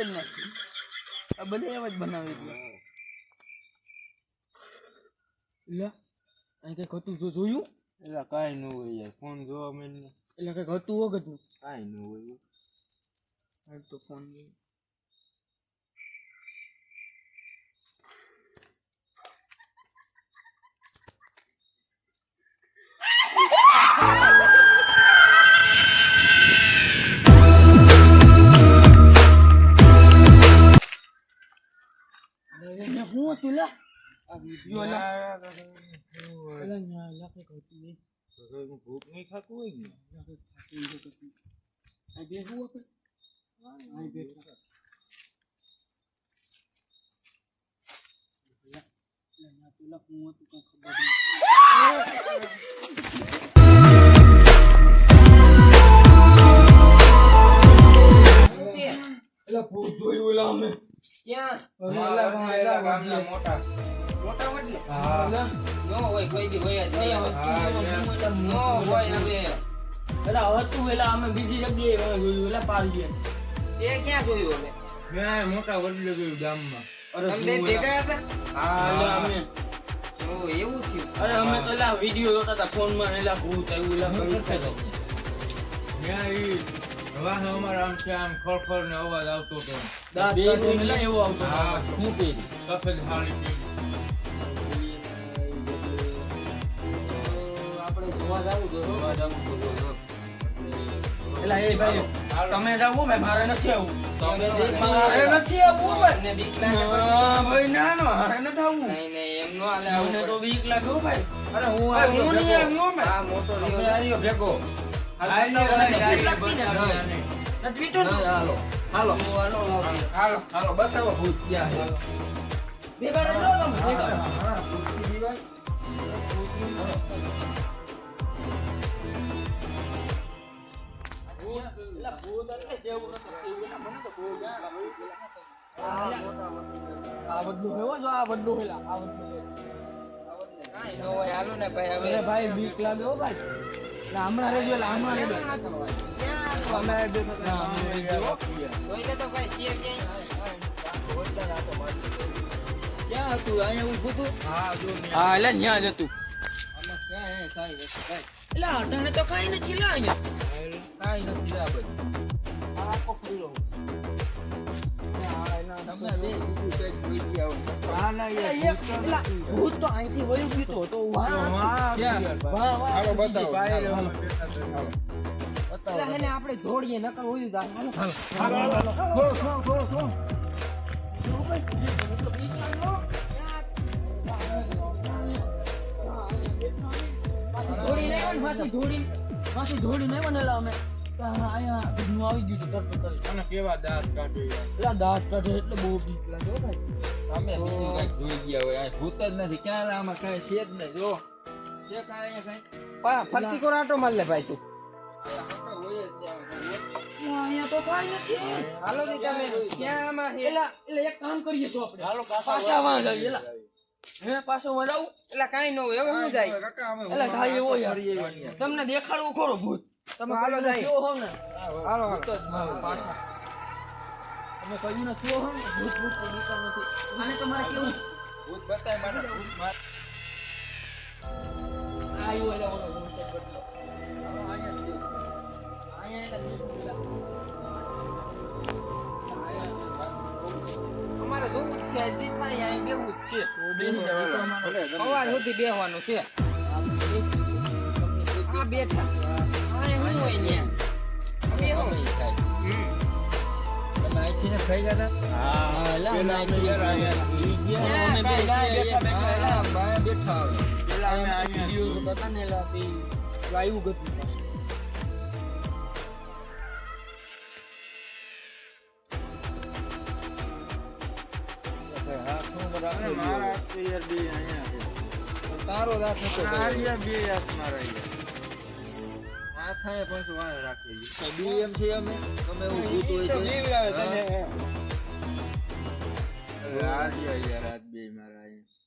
જ નથી આ બધે એમ જ બનાવી દે લે આ કે કતું જો જોયું એટલે કાઈ ન હોય યાર ફોન જોવા મળે એટલે કે હતું વગર કાઈ ન હોય આ તો ફોન હું તું લે આ વિડિયો લા એલા ન્યા લાકે કતું ને ભૂખ નહીં ખાતું હોય ને લાકે ખાતું છે કતું આ બેહું આપણે આ બેઠા લા તુલા હું તું કા ખબર નહીં એલા ભૂત જોયું એલા અમે ક્યાં ઓલા ગામના મોટા વડલે હા નો હોય કોઈ દી હોય જ નહીં નો હોય હવે એલા હતું એલા અમે બીજી જગ્યાએ જોયું એલા પાડીએ તે ક્યાં જોયું અમે મેં મોટા વડલે જોયું ગામમાં તમે ભેગા હતા હા અમે ઓ એવું થયું અરે અમે તો એલા વિડિયો જોતા હતા ફોન માં એલા ભૂત આવ્યું એલા કરતા મેં વાહ અમારા આમ છે આમ ખળખળ ને અવાજ આવતો હતો દાંત કાઢીને એલા એવો આવતો હા હું પી સફેદ હાળી આપણે જોવા જાવું તો એલા એ ભાઈ તમે જાવો ભાઈ મારે નથી આવું મારે નથી આવું ભાઈ ને બીક લાગે ભાઈ ના ના મારે નથી આવું નહીં નહીં એમ નો આલે મને તો બીક લાગે ભાઈ અરે હું આવ્યો નહીં આવ્યો મે આ મોટો તમે આવ્યો ભેગો નથી તો હાલો હાલો હાલો હાલો હાલો બતાવો ભૂત ક્યાં છે ભેગા રહેજો તમે ભેગા હા ભૂત દીવાય એલા ભૂત એટલે જેવું નથી એલા મને તો બહુ ગયા આ બધું હેવો જો આ બધું હેલા આ બધું કાઈ નો હોય હાલો ને ભાઈ હવે ભાઈ બીક લાગે હો ભાઈ ના હમણાં રહેજો એટલે હમણાં રહેજો ક્યાં હતું અહીંયા ઊભું હતું હા એટલે ન્યા જ હતું એટલે અટાણે તો કઈ નથી લા અહીંયા કઈ નથી લા ભાઈ આખો ખુલ્લો ભૂત તો અહીંથી વયું ગયું તો આપણે દોડીએ નકર હોયું જાય ધોડી નહીં બનેલા અમે અહીંયા આવી ગયું અને કેવા દાંત કાઢે એટલે દાંત કાઢે એટલે બહુ બીક લાગે ભાઈ અમે બીજું કઈક જોઈ ગયા હોય આ ભૂત જ નથી ક્યાં આમાં કઈ છે જ નહીં જો છે કાંઈ અહીંયા કઈ ફરતી કોરાટો માર લે ભાઈ તું હોય જ ત્યાં અહીંયા તો કાઈ નથી હાલો ને તમે ક્યાં આમાં એલા એક કામ કરીએ તો આપણે હાલો પાછા વાં જઈએ એલા હે પાછો વાં જાવ એલા કાઈ ન હોય હવે હું જાય એલા જાય એવો યાર તમને દેખાડવું ખરો ભૂત તમે હાલો જાય કેવો હોવ ને હાલો પાછા તમે કહ્યું ને કેવો હોવ ભૂત ભૂત દેખાડ નથી આને તો મારે કેવું ભૂત બતાય મને ભૂત માર આયો એલા ઓલો ભૂત બદલો અમારે જોવું જ છે હજી થાય અહીં બેવું જ છે સવાર સુધી બેહવાનું છે આ બેઠા અહીં હું હોય ને બેહો તમે અહીંથી ને ખાઈ ગયા હા પેલા અમે યાર અમે બેઠા બેઠા પેલા અમે વિડિયો બતા ને લાતી લાઈવ ગતું મારા યાર બે અહીંયા છે તારો દાંત હતો આર્યા બે યાર મારા આ ખાય પણ વાળ રાખી દીધી એમ છે અમે તમે એવું ભૂત હોય તો આર્યા યાર આજ બે મારા અહીંયા